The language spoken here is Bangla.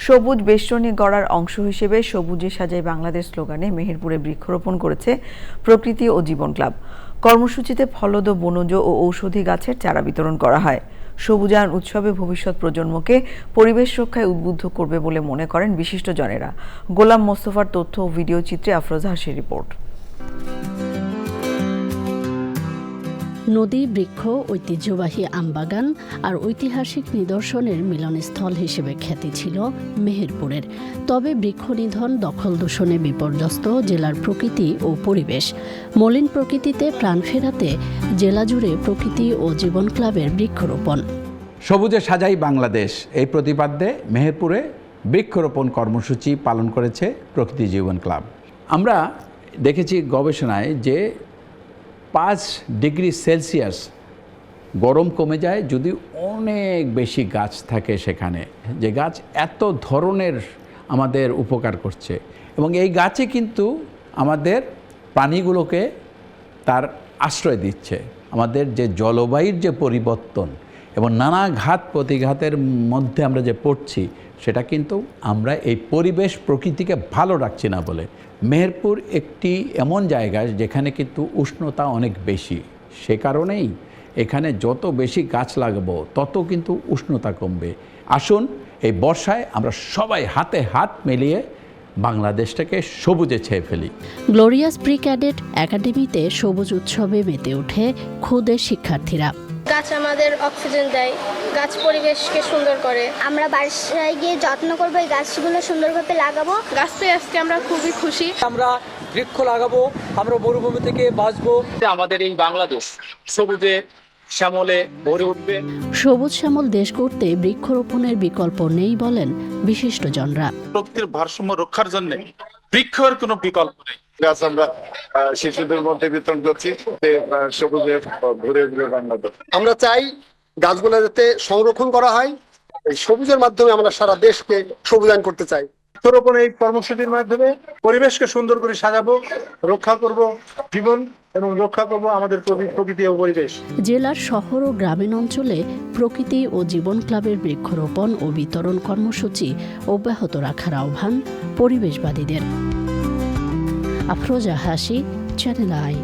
সবুজ বেষ্টনী গড়ার অংশ হিসেবে সবুজে সাজাই বাংলাদেশ স্লোগানে মেহেরপুরে বৃক্ষরোপণ করেছে প্রকৃতি ও জীবন ক্লাব। কর্মসূচিতে ফলদ, বনজ ও ঔষধি গাছের চারা বিতরণ করা হয়। সবুজায়ন উৎসবে ভবিষ্যৎ প্রজন্মকে পরিবেশ রক্ষায় উদ্বুদ্ধ করবে বলে মনে করেন বিশিষ্টজনেরা। গোলাম মোস্তফার তথ্য ও ভিডিও চিত্রে আফরোজা হাসির রিপোর্ট। নদী, বৃক্ষ, ঐতিহ্যবাহী আমবাগান আর ঐতিহাসিক নিদর্শনের মিলনস্থল হিসেবে খ্যাতি ছিল মেহেরপুরের। তবে বৃক্ষ নিধন, দখল দূষণে বিপর্যস্ত জেলার প্রকৃতি ও পরিবেশ। মলিন প্রকৃতিতে প্রাণ ফেরাতে জেলা জুড়ে প্রকৃতি ও জীবন ক্লাবের বৃক্ষরোপণ। সবুজে সাজাই বাংলাদেশ এই প্রতিপাদ্যে মেহেরপুরে বৃক্ষরোপণ কর্মসূচি পালন করেছে প্রকৃতি জীবন ক্লাব। আমরা দেখেছি গবেষণায় যে 5 ডিগ্রি সেলসিয়াস গরম কমে যায় যদি অনেক বেশি গাছ থাকে সেখানে, যে গাছ এত ধরনের আমাদের উপকার করছে এবং এই গাছে কিন্তু আমাদের প্রাণীগুলোকে তার আশ্রয় দিচ্ছে। আমাদের যে জলবায়ুর যে পরিবর্তন এবং নানা ঘাত প্রতিঘাতের মধ্যে আমরা যে পড়ছি, সেটা কিন্তু আমরা এই পরিবেশ প্রকৃতিকে ভালো রাখছি না বলে। মেহেরপুর একটি এমন জায়গা যেখানে কিন্তু উষ্ণতা অনেক বেশি, সে কারণেই এখানে যত বেশি গাছ লাগাবো তত কিন্তু উষ্ণতা কমবে। আসুন এই বর্ষায় আমরা সবাই হাতে হাত মিলিয়ে বাংলাদেশটাকে সবুজে ছেয়ে ফেলি। গ্লোরিয়াস প্রি ক্যাডেট একাডেমিতে সবুজ উৎসবে মেতে ওঠে ক্ষুদে শিক্ষার্থীরা। গাছ আমাদের অক্সিজেন দেয়, গাছ পরিবেশকে সুন্দর করে। আমরা বাসায় গিয়ে যত্ন করবো, এই গাছগুলো সুন্দরভাবে লাগাবো। গাছ পেয়ে আজকে আমরা খুবই খুশি। আমরা বৃক্ষ লাগাবো, আমরা মরুভূমি থেকে বাঁচবো। আমাদের এই বাংলাদেশ সবুজে শ্যামলে ভরে উঠবে। সবুজ শ্যামল দেশ গড়তে বৃক্ষরোপণের বিকল্প নেই বলেন বিশিষ্টজনরা। প্রকৃতির ভারসাম্য রক্ষার জন্য বৃক্ষের কোনো বিকল্প নেই। গাছ আমরা শিশুদের মধ্যে বিতরণ করছি, সবুজে ভরে উঠবে বাংলাদেশ। আমরা চাই গাছগুলো যাতে সংরক্ষণ করা হয়। এই সবুজের মাধ্যমে আমরা সারা দেশকে সবুজায়ন করতে চাই। বৃক্ষরোপণ এই কর্মসূচির মাধ্যমে পরিবেশকে সুন্দর করে সাজাবো, রক্ষা করব জীবন এবং রক্ষা করব আমাদের প্রকৃতি ও পরিবেশ। জেলার শহর ও গ্রামীণ অঞ্চলে প্রকৃতি ও জীবন ক্লাবের বৃক্ষরোপণ ও বিতরণ কর্মসূচি অব্যাহত রাখার আহ্বান পরিবেশবাদীদের। আফরোজা হাসি, চ্যানেল আই।